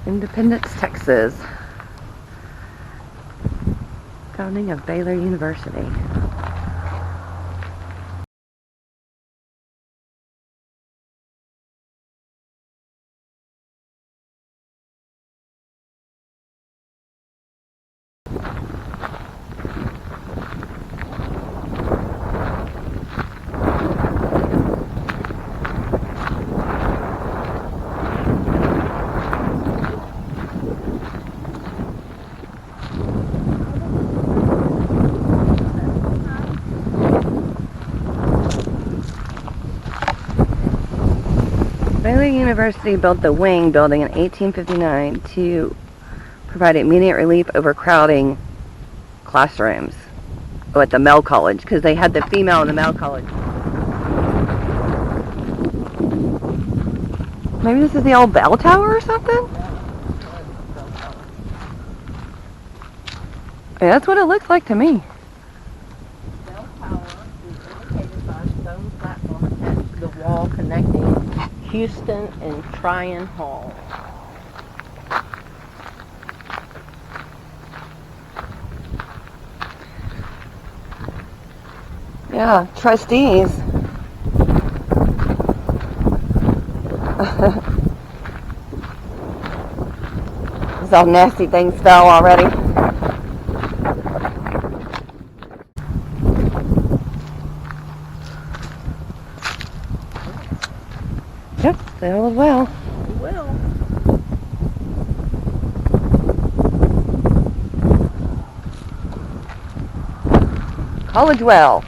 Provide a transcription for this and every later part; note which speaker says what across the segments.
Speaker 1: Independence, Texas. Founding of Baylor University. Baylor University built the Wing building in 1859 to provide immediate relief overcrowding classrooms at the male college, because they had the female in the male college. Maybe this is the old bell tower or something? Yeah, that's what it looks like to me.
Speaker 2: Bell tower is indicated by a stone platform attached to the wall connecting Houston and Tryon Hall.
Speaker 1: Yeah, trustees. These all nasty things fell already. Yep, they all well.
Speaker 2: Well,
Speaker 1: College Well.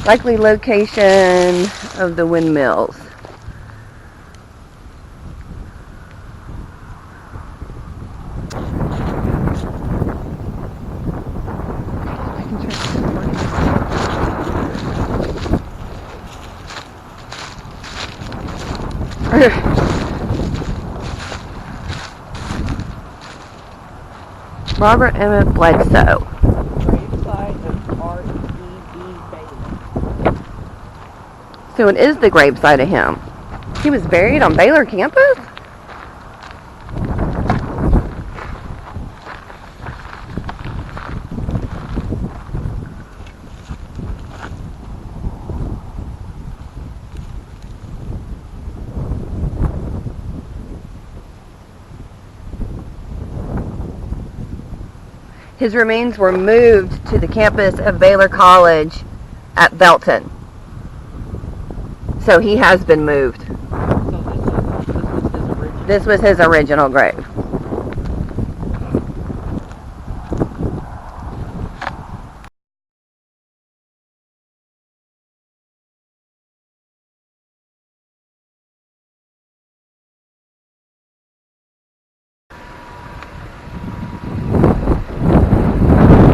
Speaker 1: Likely location of the windmills. Robert Emmett Bledsoe.
Speaker 2: gravesite of R.E.B. Baylor.
Speaker 1: So it is the gravesite of him. He was buried on Baylor campus? His remains were moved to the campus of Baylor College at Belton. So he has been moved.
Speaker 2: So
Speaker 1: This was his original grave.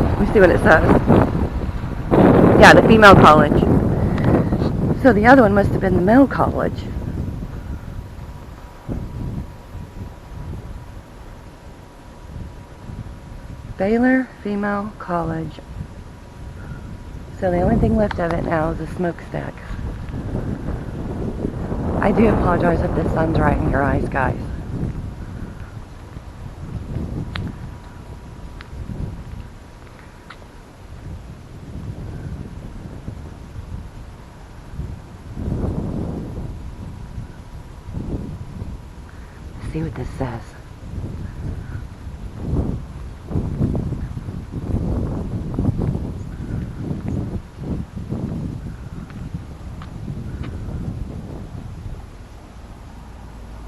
Speaker 1: Let me see what it says. Yeah, the female college. So the other one must have been the male college. Baylor Female College. So the only thing left of it now is a smokestack. I do apologize if the sun's right in your eyes, guys. Let's see what this says.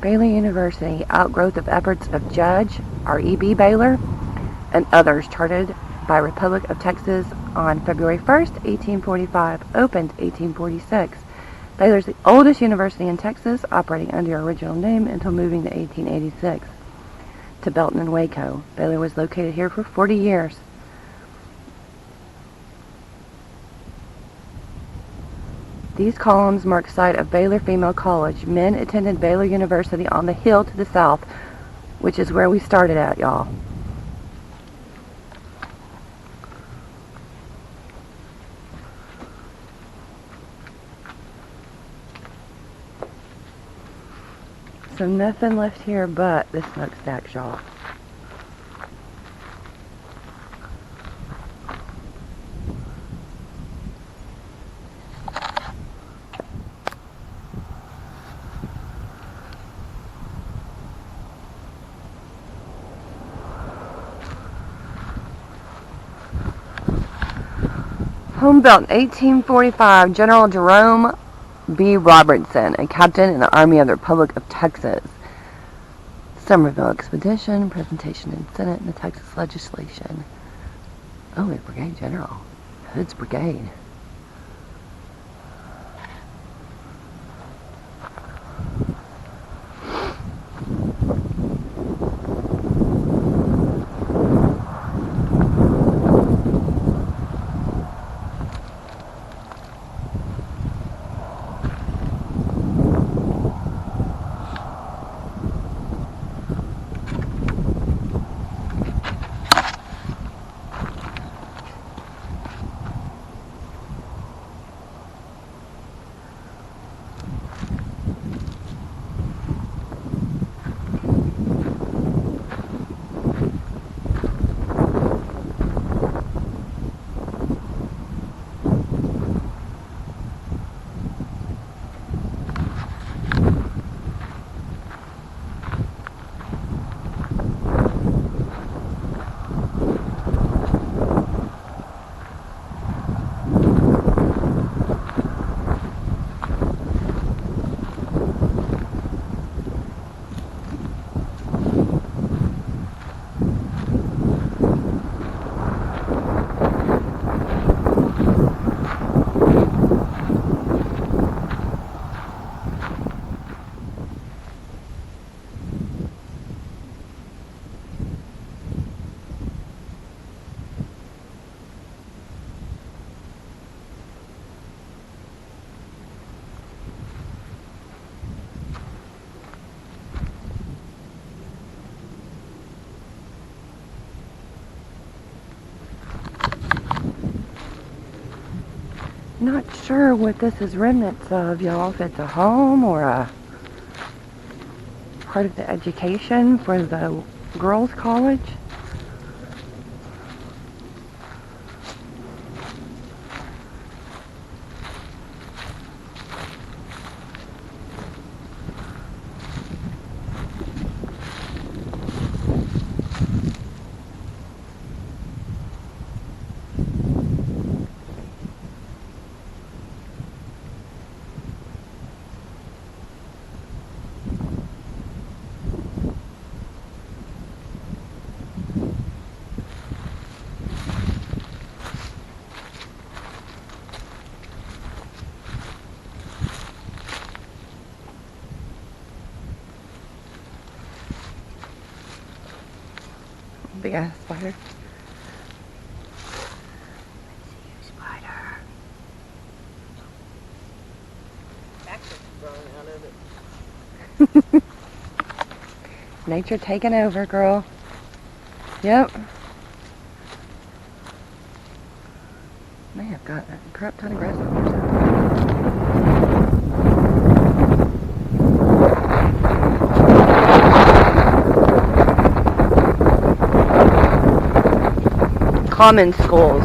Speaker 1: Baylor University, outgrowth of efforts of Judge R.E.B. Baylor and others, chartered by Republic of Texas on February 1st, 1845, opened 1846. Baylor is the oldest university in Texas, operating under your original name until moving to 1886 to Belton and Waco. Baylor was located here for 40 years. These columns mark site of Baylor Female College. Men attended Baylor University on the hill to the south, which is where we started at, y'all. So nothing left here but the smokestack shop. Home built in 1845, General Jerome B. Robertson, a captain in the Army of the Republic of Texas. Somerville Expedition, presentation in Senate in the Texas legislation. Oh, a brigade general. Hood's brigade. Not sure what this is remnants of, y'all. If it's a home or a part of the education for the girls' college. Big ass spider. Spider.
Speaker 2: Cactus growing out of it.
Speaker 1: Nature taking over, girl. Yep. May have got a crap ton of grass on there. Common schools.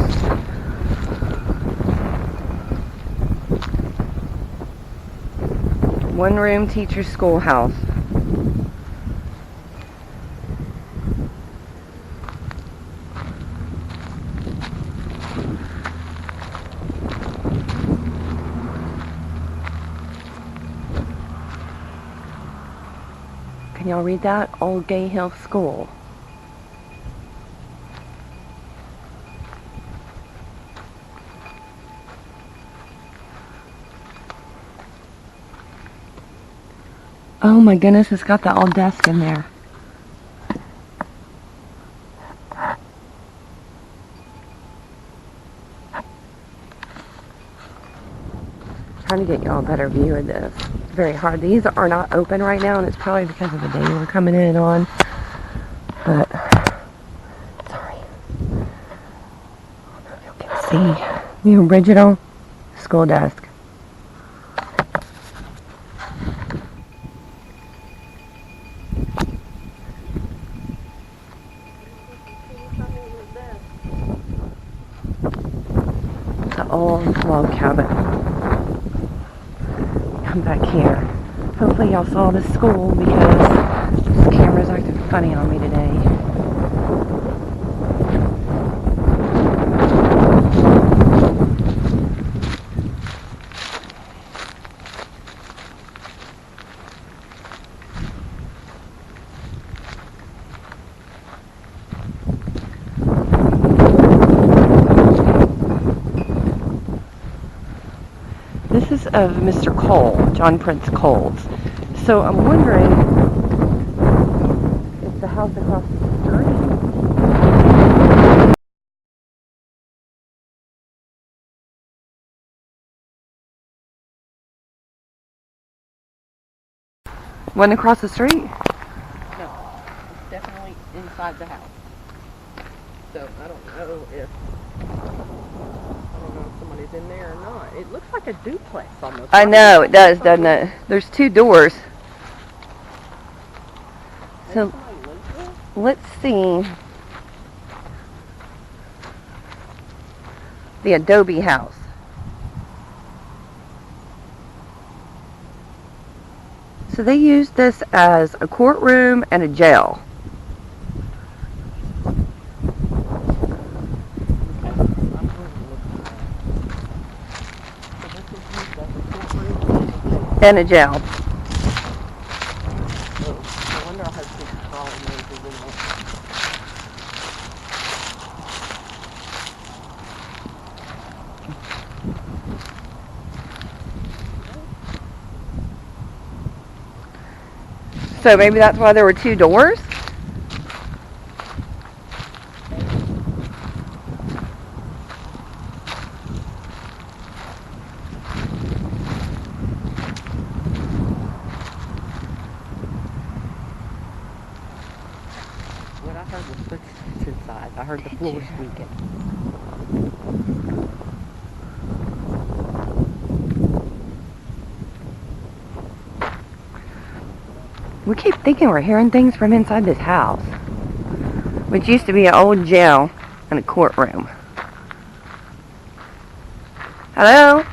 Speaker 1: One room teacher schoolhouse. Can y'all read that? Old Gay Hill School. Oh my goodness, it's got the old desk in there. Trying to get y'all a better view of this. It's very hard. These are not open right now, and it's probably because of the day we're coming in on. But, sorry. I don't know if you can see the original school desk. The old log cabin. Come back here. Hopefully y'all saw the school because this camera's acting funny on me today. This is of Mr. Cole, John Prince Cole's. So I'm wondering if the house across the street. One across the street?
Speaker 2: No, it's definitely inside the house. So I don't know if somebody's in there or not. It looks like a duplex almost.
Speaker 1: I know, it does, doesn't it? There's two doors. So let's see. The adobe house. So they used this as a courtroom and a jail. And a jail.
Speaker 2: I wonder how big the problem is in
Speaker 1: So maybe that's why there were two doors?
Speaker 2: What I heard was footsteps inside. I heard the floor squeaking.
Speaker 1: We keep thinking we're hearing things from inside this house, which used to be an old jail and a courtroom. Hello?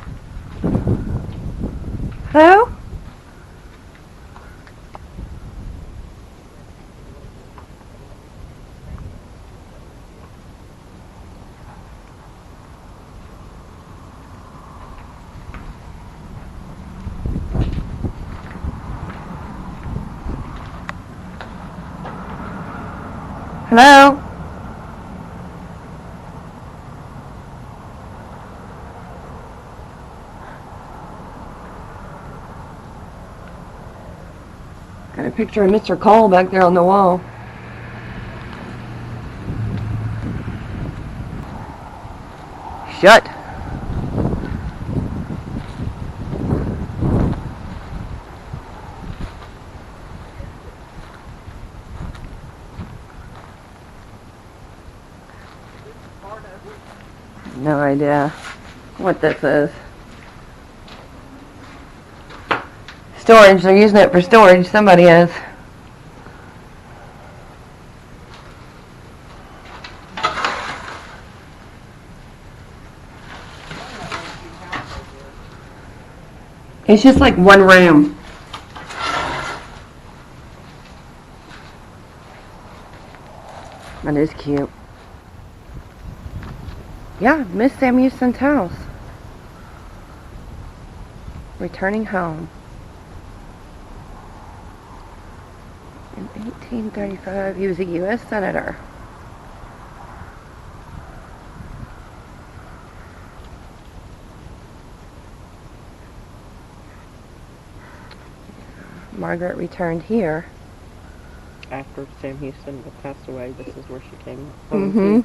Speaker 1: Hello? Hello? Got a picture of Mr. Cole back there on the wall. Shut. No idea what this is. Storage, they're using it for storage, somebody is. It's just like one room. That is cute. Yeah, Miss Sam Houston's house. Returning home. In 1835, he was a U.S. Senator. Margaret returned here.
Speaker 2: After Sam Houston passed away, this is where she came home.
Speaker 1: Mm-hmm.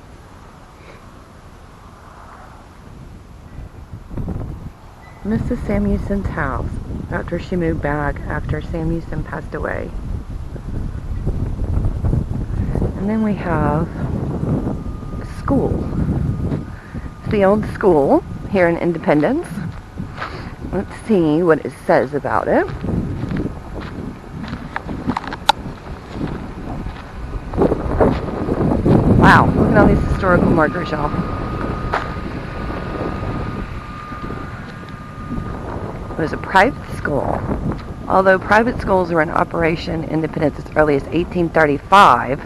Speaker 1: Mrs. Sam Houston's house after she moved back after Sam Houston passed away. And then we have a school. It's the old school here in Independence. Let's see what it says about it. Wow, look at all these historical markers, y'all. was a private school. Although private schools were in operation independence as early as 1835,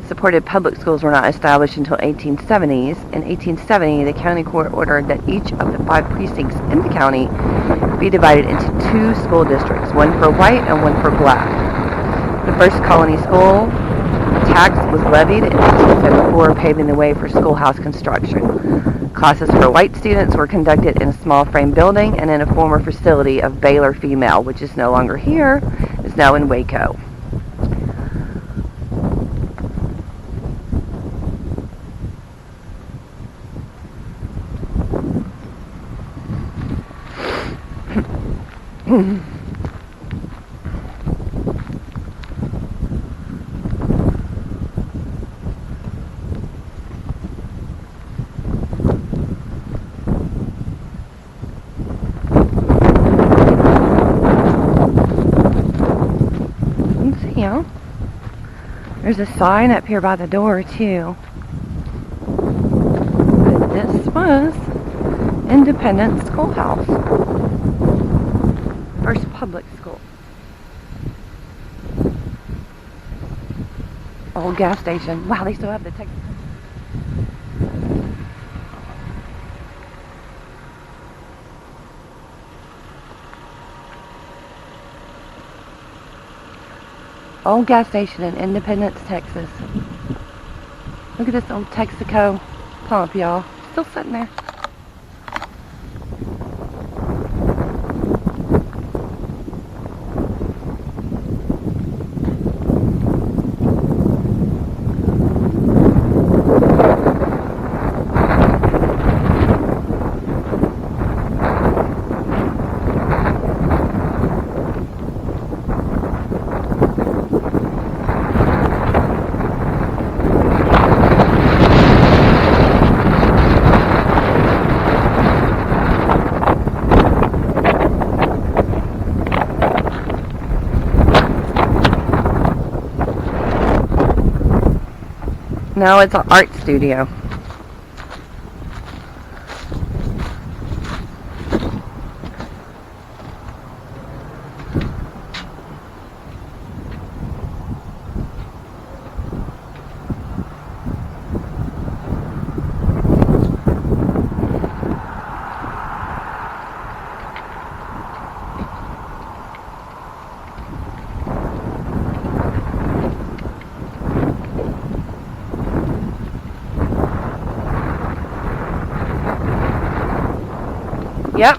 Speaker 1: supported public schools were not established until 1870s. In 1870, the county court ordered that each of the 5 precincts in the county be divided into 2 school districts, one for white and one for black. The first colony school tax was levied in 1874, paving the way for schoolhouse construction. Classes for white students were conducted in a small frame building and in a former facility of Baylor Female, which is no longer here, is now in Waco. Yeah. There's a sign up here by the door too. But this was Independence Schoolhouse. First public school. Old gas station. Wow, they still have the Texas. Old gas station in Independence, Texas. Look at this old Texaco pump, y'all. Still sitting there. No, it's an art studio. Yep.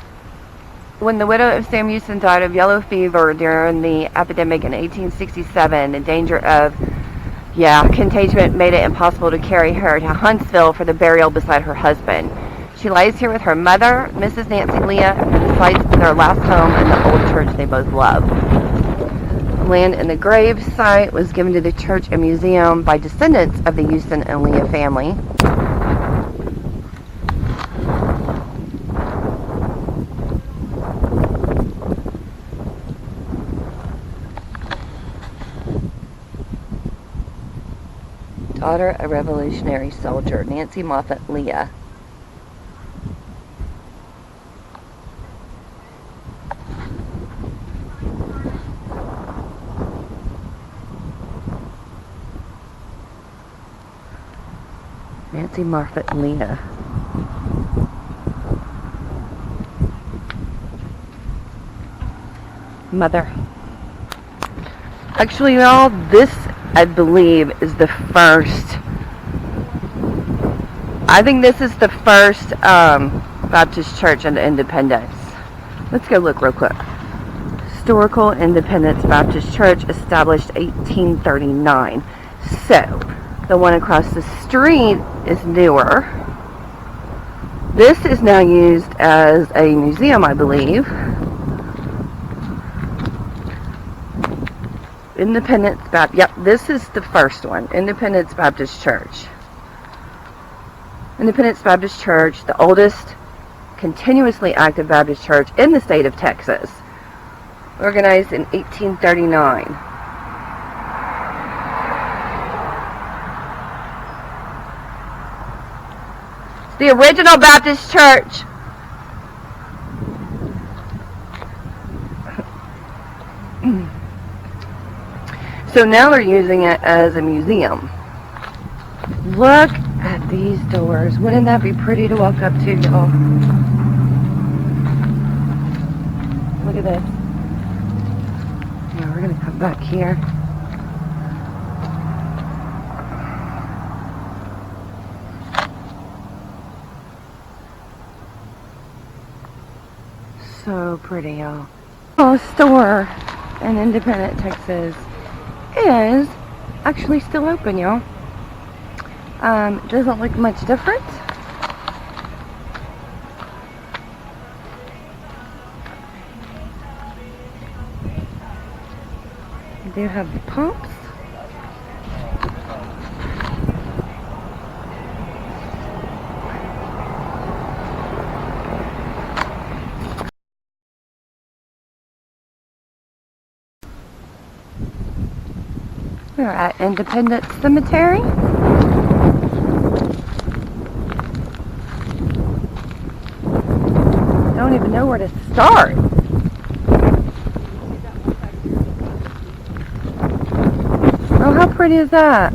Speaker 1: When the widow of Sam Houston died of yellow fever during the epidemic in 1867, the danger of contagion made it impossible to carry her to Huntsville for the burial beside her husband. She lies here with her mother, Mrs. Nancy Leah, at the site of their last home and the old church they both loved. Land in the grave site was given to the church and museum by descendants of the Houston and Leah family. Daughter, a Revolutionary soldier, Nancy Moffett Leah. Nancy Moffett Leah. Mother. Actually, y'all, this, I believe, is the first. I think this is the first Baptist church in Independence. Let's go look real quick. Historical Independence Baptist Church, established 1839. So, the one across the street is newer. This is now used as a museum, I believe. Independence Baptist. Yep, this is the first one. Independence Baptist Church. Independence Baptist Church, the oldest continuously active Baptist church in the state of Texas. Organized in 1839. It's the original Baptist church. So now they're using it as a museum. Look at these doors. Wouldn't that be pretty to walk up to, y'all? Look at this. Now we're going to come back here. So pretty, y'all. Oh, store in Independent, Texas is actually still open, y'all. Doesn't look much different. We do have the pumps. We're at Independence Cemetery. Don't even know where to start. Oh, how pretty is that?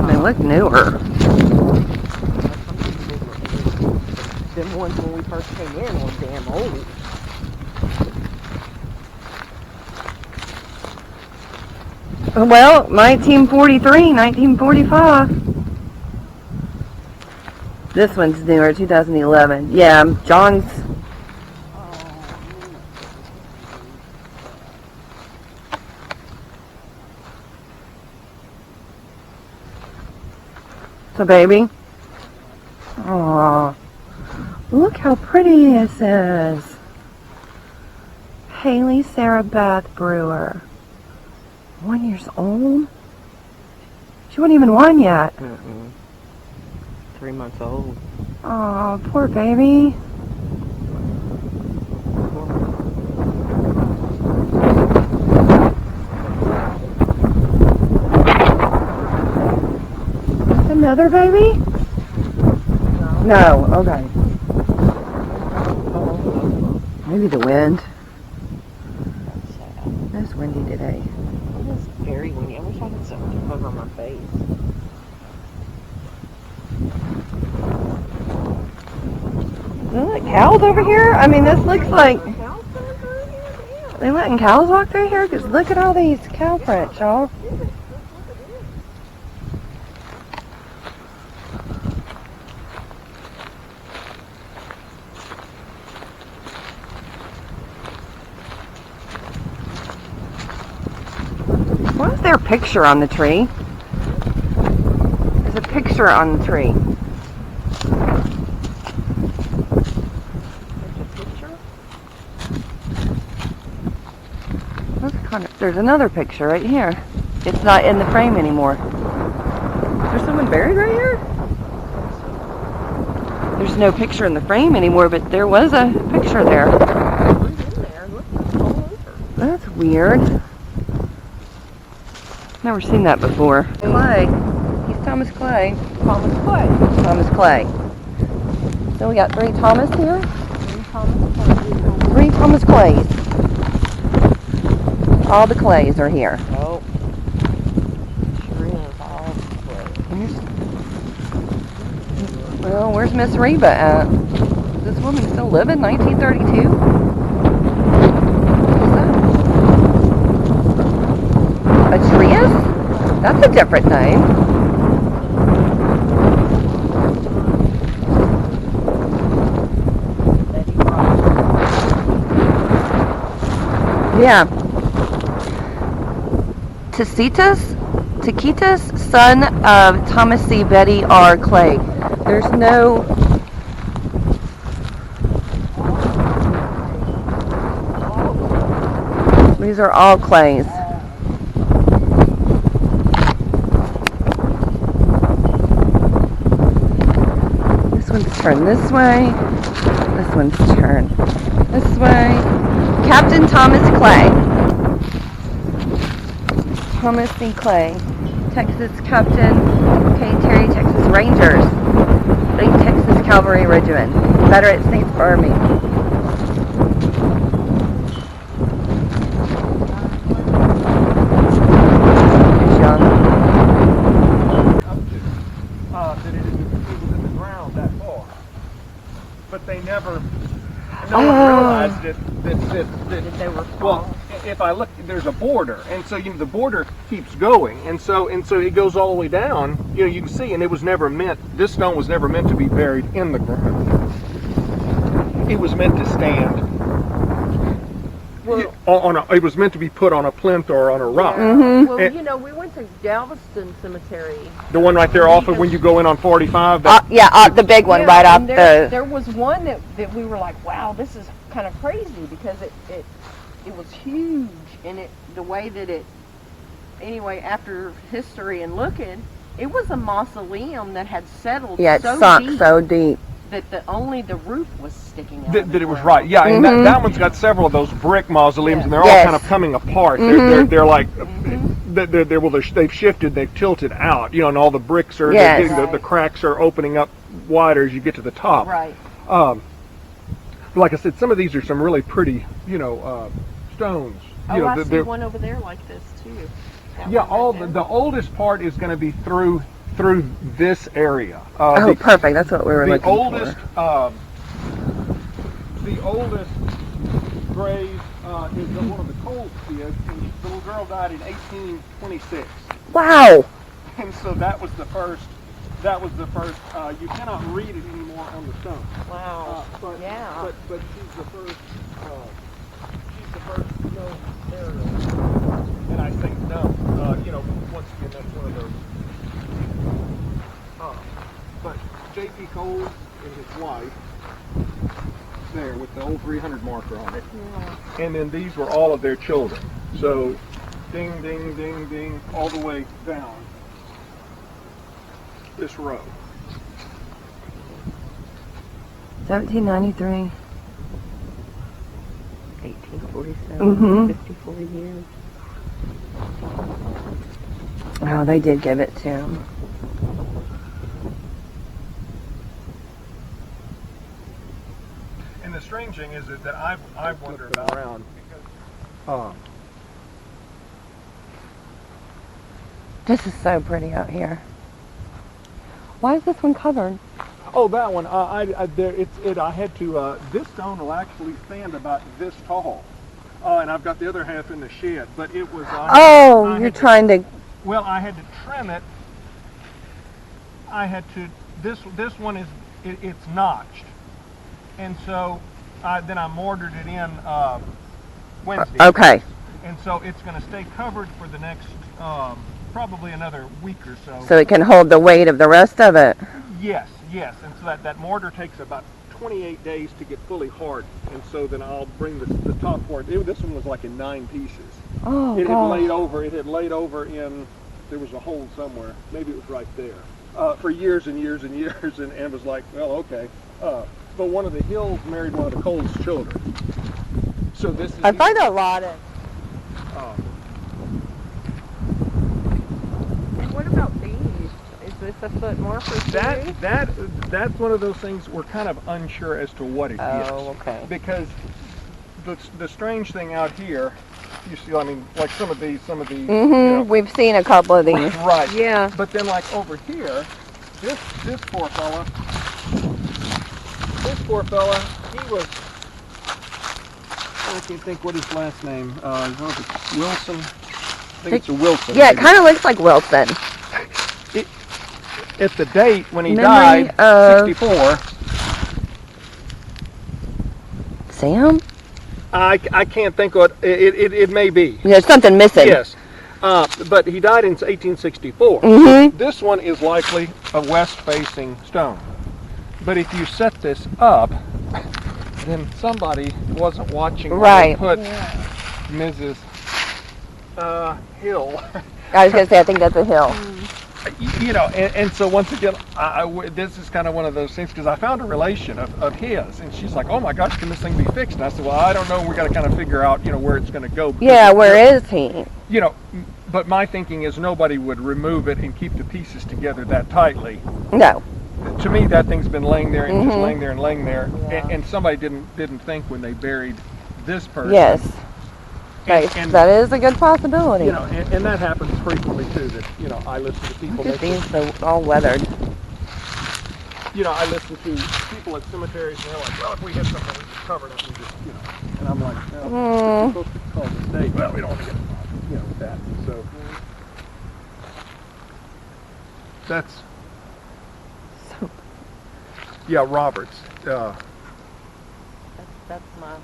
Speaker 1: They look newer.
Speaker 2: Them ones when we first came in were damn old.
Speaker 1: Well, 1943, 1945. This one's newer, 2011. Yeah, John's. So, baby. Aww. Look how pretty this is. Haley Sarah Beth Brewer. 1 year old? She wasn't even 1 yet.
Speaker 2: 3 months old.
Speaker 1: Oh, poor baby. Another baby? No, okay. Maybe the wind. It's windy today.
Speaker 2: It is very windy. I wish I had something to cover my face.
Speaker 1: Look, cows over here? I mean, this looks like... They letting cows walk through here? Because look at all these cow prints, y'all. Why is there a picture on the tree? There's a picture on the tree. There's another picture right here. It's not in the frame anymore. Is there someone buried right here? There's no picture in the frame anymore, but there was a picture there. That's weird. Never seen that before. Clay. He's Thomas Clay.
Speaker 2: Thomas Clay.
Speaker 1: Thomas Clay. So we got 3 Thomas here?
Speaker 2: 3 Thomas Clay.
Speaker 1: 3 Thomas Clays. All the Clays are here.
Speaker 2: Oh. Sure is all the Clays.
Speaker 1: Well, where's Miss Reba at? Is this woman still living? 1932? What's that? Atrius? That's a different name. Yeah. Tacitus, son of Thomas C. Betty R. Clay. There's no... These are all Clays. This one's turned this way. This one's turned this way. Captain Thomas Clay. Thomas C. Clay, Texas Captain, K. Terry, Texas Rangers. Cavalry Regiment, Confederate States Army. It's young.
Speaker 3: That it was in the ground that far. But they never, no one realized that
Speaker 2: they were
Speaker 3: well,
Speaker 2: small.
Speaker 3: if I look, there's a border, and so the border keeps going, and so it goes all the way down. You can see, and it was never meant. This stone was never meant to be buried in the ground. It was meant to stand.
Speaker 2: Well,
Speaker 3: It was meant to be put on a plinth or on a rock.
Speaker 1: Mm-hmm.
Speaker 2: Well,
Speaker 3: And-
Speaker 2: we went to Galveston Cemetery.
Speaker 3: The one right there off of when you go in on 45.
Speaker 1: The big one
Speaker 2: Yeah,
Speaker 1: right off
Speaker 2: and
Speaker 1: the.
Speaker 2: there was one that we were like, wow, this is kind of crazy because it was huge, and the way that anyway, after history and looking, it was a mausoleum that had settled
Speaker 1: Yeah, it
Speaker 2: so
Speaker 1: sunk
Speaker 2: deep
Speaker 1: so deep.
Speaker 2: that only the roof was sticking out.
Speaker 3: That it was right, yeah, and
Speaker 1: Mhm.
Speaker 3: that one's got several of those brick mausoleums,
Speaker 2: Yeah.
Speaker 3: and they're all
Speaker 1: Yes.
Speaker 3: kind of coming apart.
Speaker 1: Mhm.
Speaker 3: They're like, they've shifted, they've tilted out, and all the bricks are,
Speaker 1: Yes.
Speaker 3: they're getting, the cracks are opening up wider as you get to the top.
Speaker 2: Right.
Speaker 3: Like I said, some of these are some really pretty, stones.
Speaker 2: Oh, I see
Speaker 3: they're-
Speaker 2: one over there like this too. That
Speaker 3: Yeah,
Speaker 2: one right
Speaker 3: all
Speaker 2: there.
Speaker 3: the oldest part is going to be through this area.
Speaker 1: Oh, perfect. That's what we were
Speaker 3: The
Speaker 1: looking
Speaker 3: oldest,
Speaker 1: for.
Speaker 3: the oldest grave is one of the Coles kids, and the little girl died in 1826,
Speaker 1: Wow.
Speaker 3: and so that was the first. You cannot read it anymore on the stone.
Speaker 2: Wow.
Speaker 3: But
Speaker 2: Yeah.
Speaker 3: but she's the first. She's the first known burial, and I think no. Once again, that's one of those. But J.P. Coles and his wife, there with the old 300 marker on it, and then these were all of their children. So, ding, ding, ding, ding, all the way down this row.
Speaker 1: 1793.
Speaker 2: 1847.
Speaker 1: Mhm.
Speaker 2: 54 years.
Speaker 1: Oh, they did give it to him.
Speaker 3: And the strange thing is that I've wondered around because
Speaker 1: This is so pretty out here. Why is this one covered?
Speaker 3: oh, that one I had to this stone will actually stand about this tall, and I've got the other half in the shed, but it was
Speaker 1: Oh, you're trying to.
Speaker 3: well, I had to trim it. I had to this one is it's notched, and so then I mortared it in Wednesday.
Speaker 1: Okay.
Speaker 3: And so it's going to stay covered for the next probably another week or so.
Speaker 1: So it can hold the weight of the rest of it.
Speaker 3: Yes. And so that mortar takes about 28 days to get fully hard. And so then I'll bring the top part. This one was like in 9 pieces.
Speaker 1: Oh,
Speaker 3: It had
Speaker 1: gosh.
Speaker 3: laid over in, there was a hole somewhere. Maybe it was right there. For years and years and years. And it was like, well, okay. But one of the Hills married one of the Coles children. So this is...
Speaker 1: I find a lot of.
Speaker 2: And what about these? Is this a foot marker too?
Speaker 3: That's one of those things we're kind of unsure as to what it is.
Speaker 2: Oh, okay.
Speaker 3: Because the strange thing out here, you see, I mean, like some of these.
Speaker 1: Mm-hmm. We've seen a couple of these.
Speaker 3: Right.
Speaker 2: Yeah.
Speaker 3: But then, like over here, this poor fella, he was. I can't think what his last name. I don't know if it's Wilson. I think it's a Wilson.
Speaker 1: Yeah, it
Speaker 3: maybe.
Speaker 1: kind of looks like Wilson.
Speaker 3: At the date when he
Speaker 1: Memory
Speaker 3: died,
Speaker 1: of-
Speaker 3: 64.
Speaker 1: Sam?
Speaker 3: I can't think what it may be.
Speaker 1: There's something missing.
Speaker 3: Yes, but he died in 1864.
Speaker 1: Mhm.
Speaker 3: This one is likely a west-facing stone. But if you set this up, then somebody wasn't watching when
Speaker 1: Right.
Speaker 3: they put Mrs. Hill.
Speaker 1: I was going to say, I think that's a hill.
Speaker 3: And so once again, this is kind of one of those things, because I found a relation of his, and she's like, oh my gosh, can this thing be fixed? And I said, well, I don't know, we got to kind of figure out, where it's going to go.
Speaker 1: Yeah, where is he?
Speaker 3: But my thinking is nobody would remove it and keep the pieces together that tightly.
Speaker 1: No.
Speaker 3: to me, that thing's been laying there and just
Speaker 1: Mhm.
Speaker 3: laying there and laying there,
Speaker 2: Yeah.
Speaker 3: and somebody didn't think when they buried this person.
Speaker 1: Yes.
Speaker 3: And
Speaker 1: That is a good possibility.
Speaker 3: you know, and that happens frequently too. That you know, I listen to people.
Speaker 1: Look at
Speaker 3: next
Speaker 1: these, so all weathered.
Speaker 3: You know, I listen to people at cemeteries, and they're like, "Well, if we hit something, we just cover it up and just, you know." And I'm like, "No, we're supposed to call it a day. Well, we don't want to get involved, you know, with that." So that's
Speaker 1: So,
Speaker 3: yeah, Roberts.
Speaker 2: That's my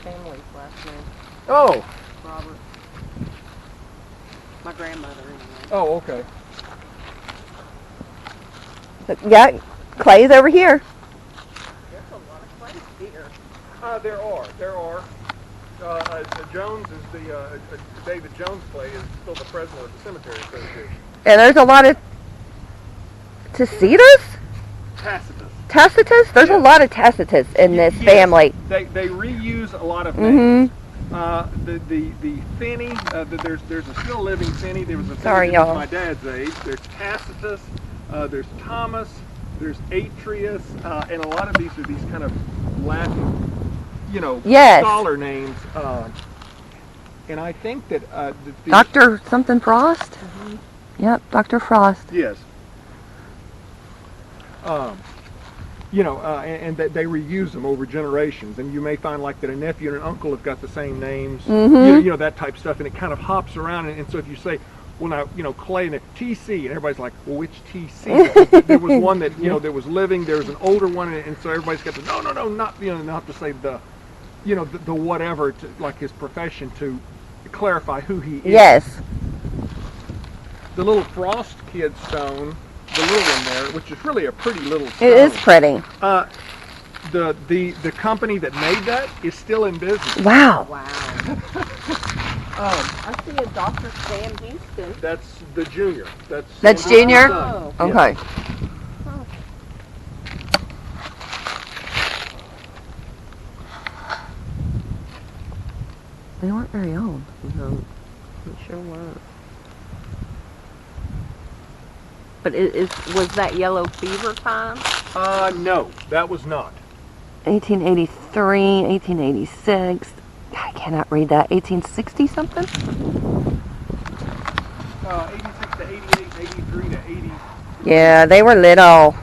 Speaker 2: family's last name,
Speaker 3: Oh,
Speaker 2: Robert. My grandmother, anyway.
Speaker 3: oh, okay.
Speaker 1: yeah, Clay's over here.
Speaker 2: There's a lot of place here.
Speaker 3: There are. Jones is David Jones Clay is still the president of the Cemetery Association.
Speaker 1: And there's a lot of Tacitus?
Speaker 3: Tacitus.
Speaker 1: Tacitus? There's a
Speaker 3: Yes.
Speaker 1: lot of Tacitus in this
Speaker 3: Yes,
Speaker 1: family.
Speaker 3: They reuse a lot of
Speaker 1: Mhm.
Speaker 3: names. The Finney, there's a still living Finney. There was a
Speaker 1: Sorry,
Speaker 3: Finney that was
Speaker 1: y'all.
Speaker 3: my dad's age. There's Tacitus. There's Thomas. There's Atrius, and a lot of these are these kind of Latin, you know,
Speaker 1: Yes.
Speaker 3: scholar names. And I think that
Speaker 1: Dr. something Frost? Yep, Dr. Frost.
Speaker 3: Yes. You know, and that they reuse them over generations, and you may find like that a nephew and an uncle have got the same names,
Speaker 1: Mhm.
Speaker 3: you know, that type of stuff, and it kind of hops around, and so if you say, well, now, you know, Clay and TC, and everybody's like, well, which TC? There was one that, you know, that was living, there was an older one, and so everybody's got to, no, not, you know, not to say the, you know, the whatever, to, like his profession, to clarify who he is.
Speaker 1: Yes.
Speaker 3: The little Frost Kid stone, the little one there, which is really a pretty little stone.
Speaker 1: It is pretty.
Speaker 3: The company that made that is still in business.
Speaker 1: Wow.
Speaker 2: Wow. I see a Dr. Sam Houston.
Speaker 3: That's the junior. That's
Speaker 1: Junior?
Speaker 3: Andrew's son.
Speaker 2: Oh.
Speaker 3: Yeah.
Speaker 1: Okay. They weren't very old.
Speaker 2: No, it sure was. But was that yellow fever time?
Speaker 3: No, that was not.
Speaker 1: 1883, 1886. I cannot read that. 1860 something?
Speaker 3: 86 to 88, 83 to 80.
Speaker 1: Yeah, they were little.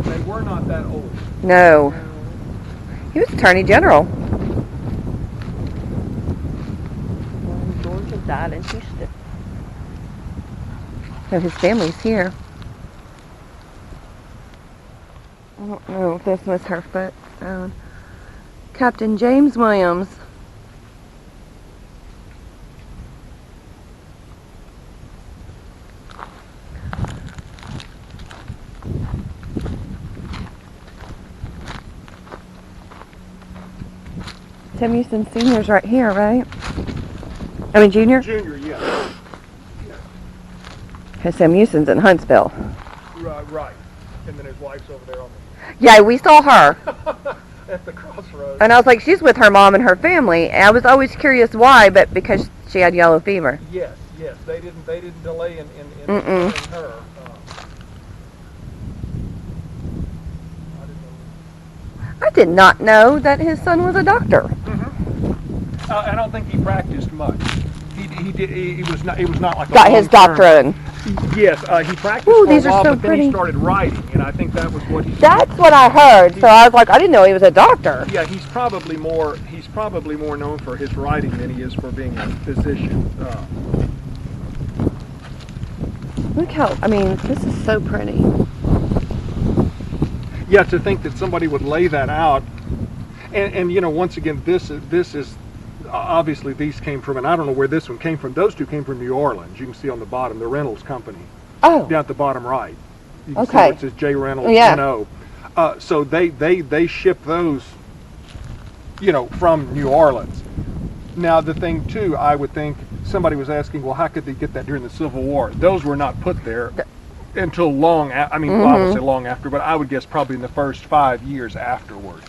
Speaker 3: They were not that old.
Speaker 1: No. He was Attorney General.
Speaker 2: Well, Georgia died in Houston.
Speaker 1: So his family's here. I don't know if this was her footstone. Captain James Williams. Tim Houston Sr.'s right here, right? I mean Junior?
Speaker 3: Junior, yeah.
Speaker 1: Because Tim Houston's in Huntsville.
Speaker 3: Right. And then his wife's over there on
Speaker 1: Yeah, we saw her.
Speaker 3: at the crossroads.
Speaker 1: And I was like, she's with her mom and her family. And I was always curious why, but because she had yellow fever.
Speaker 3: Yes. They didn't delay in
Speaker 1: Mm-mm.
Speaker 3: her.
Speaker 1: I did not know that his son was a doctor.
Speaker 3: I don't think he practiced much. He was not like a
Speaker 1: Got his
Speaker 3: long-term-
Speaker 1: doctorate.
Speaker 3: Yes, he practiced
Speaker 1: Ooh,
Speaker 3: for a
Speaker 1: these are
Speaker 3: while,
Speaker 1: so
Speaker 3: but then he
Speaker 1: pretty.
Speaker 3: started writing, and I think that was what he.
Speaker 1: That's what I heard. So I was like, I didn't know he was a doctor.
Speaker 3: Yeah, he's probably more known for his writing than he is for being a physician.
Speaker 1: Look how, I mean, this is so pretty.
Speaker 3: Yeah, to think that somebody would lay that out, and you know, once again, this is obviously these came from, and I don't know where this one came from. Those two came from New Orleans. You can see on the bottom, the Reynolds Company.
Speaker 1: Oh.
Speaker 3: Down at the bottom right. You can see
Speaker 1: Okay.
Speaker 3: where it says J. Reynolds,
Speaker 1: Yeah.
Speaker 3: N.O. So they ship those, you know, from New Orleans. Now the thing too, I would think somebody was asking, well, how could they get that during the Civil War? Those were not put there until long. I mean, well, I would say long after, but I would guess probably in the first 5 years afterward.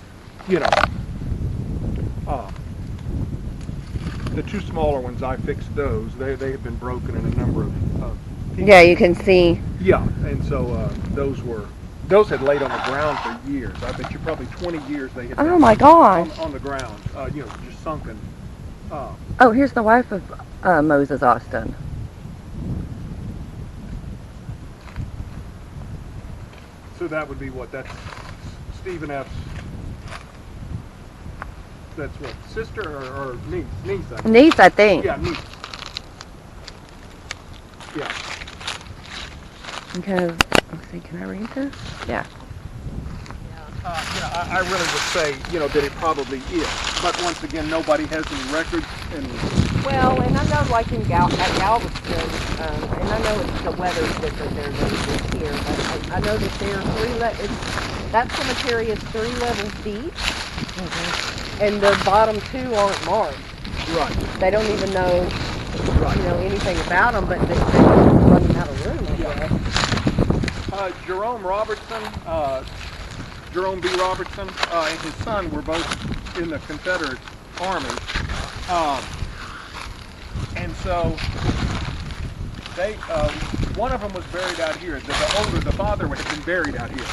Speaker 3: You know. The two smaller ones, I fixed those. They have been broken in a number of
Speaker 1: Yeah, you can see.
Speaker 3: Yeah, and so those had laid on the ground for years. I bet you probably 20 years they had
Speaker 1: Oh
Speaker 3: been
Speaker 1: my gosh.
Speaker 3: on the ground, just sunken.
Speaker 1: Oh, here's the wife of Moses Austin.
Speaker 3: So that would be what? That's Stephen F's. That's what? Sister or niece? Niece, I think.
Speaker 1: Niece, I think.
Speaker 3: Yeah, niece. Yeah.
Speaker 1: Because, let's see, can I read this? Yeah.
Speaker 3: I really would say, that it probably is. But once again, nobody has any records.
Speaker 2: Well, and I know, like at Galveston, and I know the weather's different there than it is here, but I know that that cemetery is 3 levels deep, and the bottom 2 aren't marked.
Speaker 3: Right.
Speaker 2: They don't even know,
Speaker 3: Right.
Speaker 2: anything about them, but they're running out of room, I guess.
Speaker 3: Jerome B. Robertson, and his son were both in the Confederate Army. And so they, one of them was buried out here. The father had been buried out here.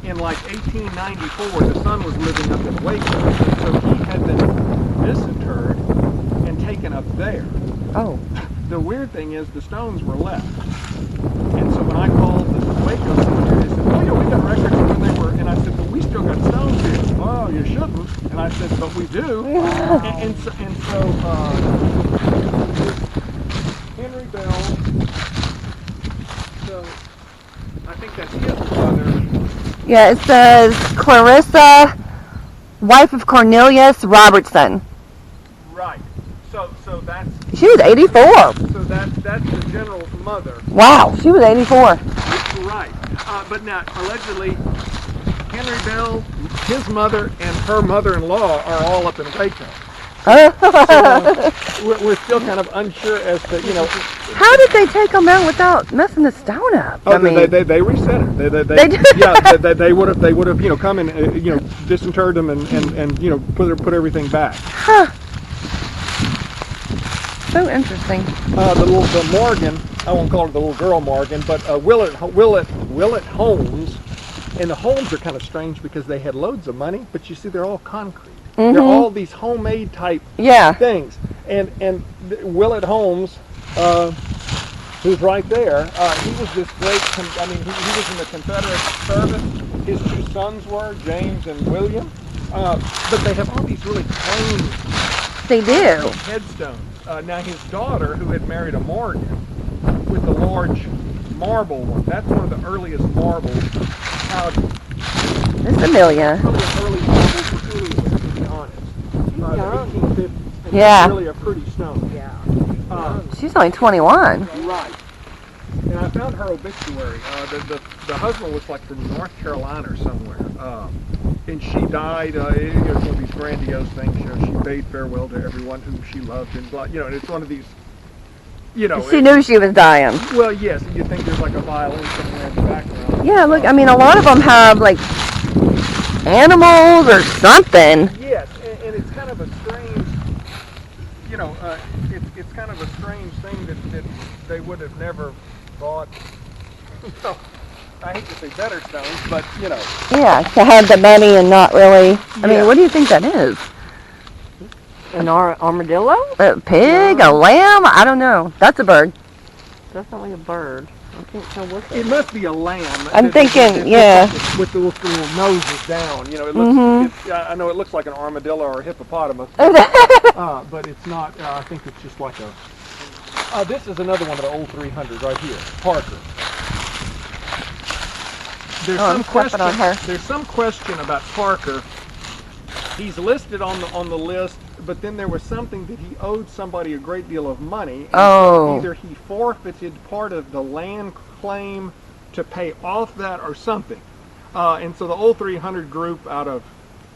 Speaker 3: In like 1894, the son was living up in Waco, so he had been disinterred and taken up there.
Speaker 1: Oh.
Speaker 3: The weird thing is the stones were left. And so when I called the Waco cemetery, they said, oh yeah, we got records of when they were, and I said, but we still got stones here. Oh, you shouldn't. And I said, but we do. And so Henry Bell, so I think that's his mother.
Speaker 1: Yeah, it says Clarissa, wife of Cornelius Robertson.
Speaker 3: Right. So that's...
Speaker 1: She was 84.
Speaker 3: So that's the general's mother.
Speaker 1: Wow, she was 84.
Speaker 3: Right. But now, allegedly, Henry Bell, his mother, and her mother-in-law are all up in Waco. So, we're still kind of unsure as to,
Speaker 1: How did they take them out without messing the stone up?
Speaker 3: Oh, they reset her. They
Speaker 1: did?
Speaker 3: Yeah, they would have, come and, disinterred them and put everything back.
Speaker 1: Huh. So interesting.
Speaker 3: The Morgan, I won't call her the little girl Morgan, but Willett Holmes, and the Holmes are kind of strange because they had loads of money, but you see they're all concrete.
Speaker 1: Mm-hmm.
Speaker 3: They're all these homemade type things. And Willett Holmes, who's right there, he was this great, he was in the Confederate service. His 2 sons were, James and William. But they have all these really plain
Speaker 1: They do.
Speaker 3: headstones. Now his daughter, who had married a Morgan, with the large marble one, that's one of the earliest marbles.
Speaker 1: It's Amelia.
Speaker 3: Probably an early marble for anywhere, to be honest. The 1850s. And
Speaker 1: Yeah.
Speaker 3: It's really a pretty stone.
Speaker 2: Yeah.
Speaker 1: She's only 21.
Speaker 3: Right. And I found her obituary. The husband was like from North Carolina or somewhere. And she died. It was one of these grandiose things. She bade farewell to everyone whom she loved, and blah. And it's one of these.
Speaker 1: She knew she was dying.
Speaker 3: Well, yes. You think there's like a violin somewhere in the background.
Speaker 1: Yeah, look, a lot of them have like animals or something.
Speaker 3: Yes, and it's kind of a strange. It's kind of a strange thing that they would have never bought. I hate to say better stones, but
Speaker 1: Yeah, to have the money and not really. What do you think that is?
Speaker 2: An armadillo?
Speaker 1: A pig? A lamb? I don't know. That's a bird.
Speaker 2: Definitely a bird. I can't tell what
Speaker 3: it must be a lamb.
Speaker 1: I'm thinking, yeah.
Speaker 3: With the little noses down, it looks. I know it looks like an armadillo or a hippopotamus, but it's not. I think it's just like a. This is another one of the old 300 right here, Parker. There's some question about Parker. He's listed on the list, but then there was something that he owed somebody a great deal of money. And so either he forfeited part of the land claim to pay off that or something. And so the old 300 group out of,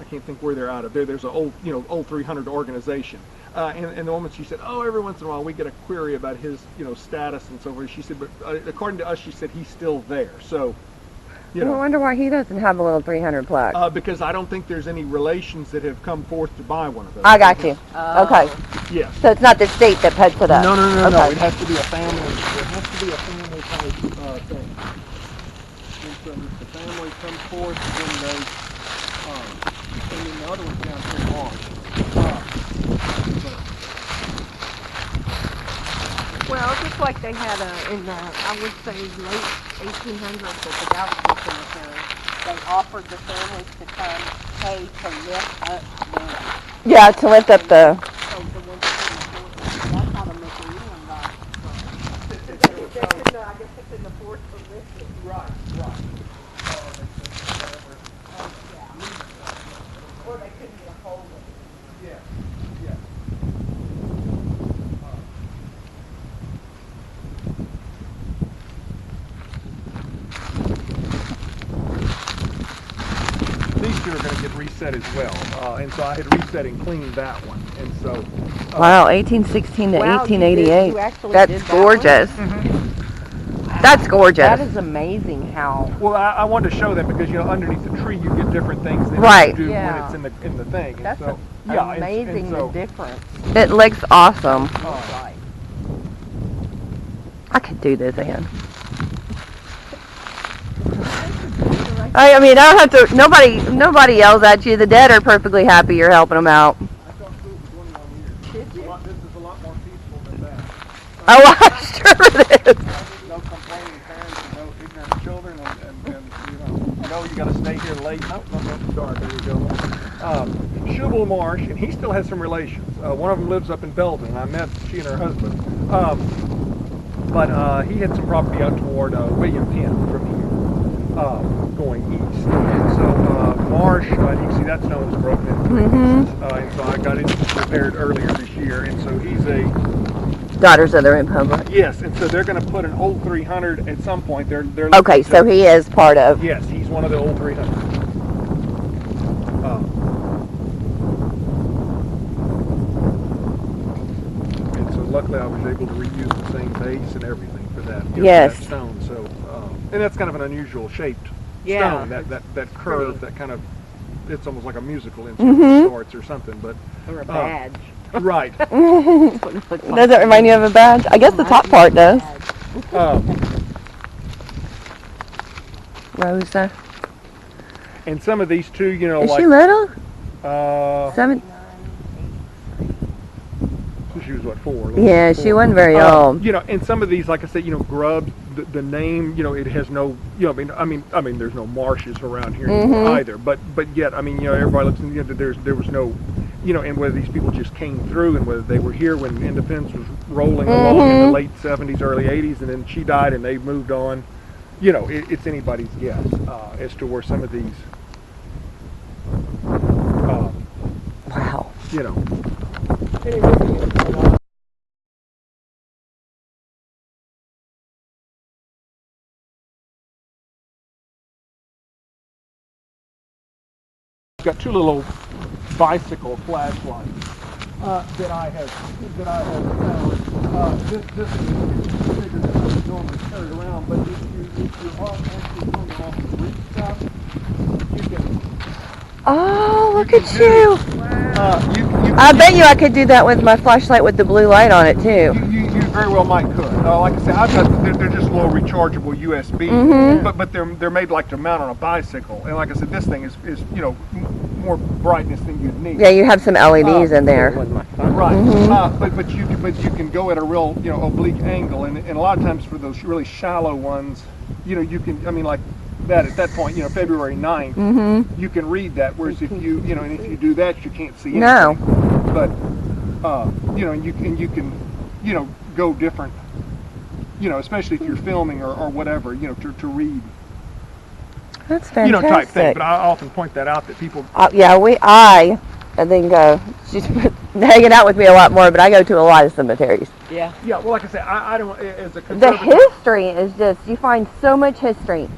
Speaker 3: I can't think where they're out of. There's an old 300 organization. And the woman, she said, oh, every once in a while we get a query about his, status and so forth. She said, but according to us, she said he's still there. So You
Speaker 1: I
Speaker 3: know,
Speaker 1: wonder why he doesn't have a little 300 plaque.
Speaker 3: because I don't think there's any relations that have come forth to buy one of those.
Speaker 1: I got you.
Speaker 2: Oh.
Speaker 1: Okay.
Speaker 3: Yes.
Speaker 1: So it's not the state that puts it up.
Speaker 3: No.
Speaker 1: Okay.
Speaker 3: It has to be a family. It has to be a family type thing. And so if the family comes forth, then they, and then the other one's down here on.
Speaker 2: Well, just like they had in the, I would say, late 1800s at the Galveston Cemetery, they offered the families to come pay to lift up the,
Speaker 1: Yeah, to lift up the.
Speaker 2: so the ones that couldn't afford it. That's how the Michelin got from. I guess they couldn't afford to lift it.
Speaker 3: Right.
Speaker 2: Or they couldn't get a hold of it.
Speaker 3: Yeah. These two are going to get reset as well, and so I had reset and cleaned that one, and so.
Speaker 1: Wow, 1816 to
Speaker 2: Wow,
Speaker 1: 1888.
Speaker 2: you actually
Speaker 1: That's
Speaker 2: did that
Speaker 1: gorgeous. That's gorgeous.
Speaker 2: That is amazing how.
Speaker 3: Well, I wanted to show that because underneath the tree you get different things than
Speaker 1: Right.
Speaker 3: you do
Speaker 2: Yeah.
Speaker 3: when it's in the thing. And
Speaker 2: That's
Speaker 3: so, yeah, and-
Speaker 2: amazing
Speaker 3: and so,
Speaker 2: the difference.
Speaker 1: It looks awesome.
Speaker 2: Right.
Speaker 1: I could do this, Ann. I mean, I don't have to. Nobody yells at you. The dead are perfectly happy you're helping them out.
Speaker 3: I thought school for 21 years. This is a lot more peaceful than that.
Speaker 1: Oh, I'm sure it is.
Speaker 3: No complaining parents and no ignorant children, and I know you got to stay here late. No, it's dark. There you go. Shubal Marsh, and he still has some relations. One of them lives up in Belton, and I met she and her husband. But he had some property out toward William Penn from here, going east. And so Marsh, you can see that stone was broken in three pieces. And so I got it repaired earlier this year. And so he's a
Speaker 1: Daughters of the Republic.
Speaker 3: yes. And so they're going to put an old 300 at some point. They're
Speaker 1: Okay, so he is part of.
Speaker 3: yes, he's one of the old 300. And so luckily I was able to reuse the same base and everything for that.
Speaker 1: Yes.
Speaker 3: That stone. So and that's kind of an unusual shaped
Speaker 2: Yeah.
Speaker 3: stone. That curve, that kind of, it's almost like a musical instrument of sorts or something. But
Speaker 2: Or a badge.
Speaker 3: right.
Speaker 1: Does it remind you of a badge? I guess the top part does. Rosa.
Speaker 3: And some of these too,
Speaker 1: Is
Speaker 3: like
Speaker 1: she little? 7.
Speaker 3: she was what, 4?
Speaker 1: Yeah, she wasn't very old.
Speaker 3: And some of these, like I said, grubs. The name, it has no, I mean, there's no marshes around here anymore either. But yet, everybody looks, and there was no, and whether these people just came through, and whether they were here when independence was rolling along in the late 70s, early 80s, and then she died, and they moved on. It's anybody's guess as to where some of these.
Speaker 1: Wow.
Speaker 3: Got two little bicycle flashlights that I have found. This is bigger than I would normally carry around, but if you're actually coming off the reef stuff, you can.
Speaker 1: Oh, look
Speaker 3: You
Speaker 1: at
Speaker 3: can do-
Speaker 1: you.
Speaker 3: You
Speaker 1: I bet you I could do that with my flashlight with the blue light on it too.
Speaker 3: You very well might could. Like I said, I've got they're just little rechargeable USB, but they're made like to mount on a bicycle. And like I said, this thing is more brightness than you'd need.
Speaker 1: Yeah, you have some LEDs in there.
Speaker 3: Right. But you can go at a real oblique angle, and a lot of times for those really shallow ones, you can like that at that point, February 9th, you can read that. Whereas if you and if you do that, you can't see anything.
Speaker 1: No.
Speaker 3: But and you can go different. Especially if you're filming or whatever, to read.
Speaker 1: That's fantastic.
Speaker 3: Type thing. But I often point that out that people.
Speaker 1: Yeah, I think she's hanging out with me a lot more, but I go to a lot of cemeteries.
Speaker 2: Yeah.
Speaker 3: Yeah. Well, like I said, I don't as a
Speaker 1: The
Speaker 3: conservative.
Speaker 1: history is just, you find so much history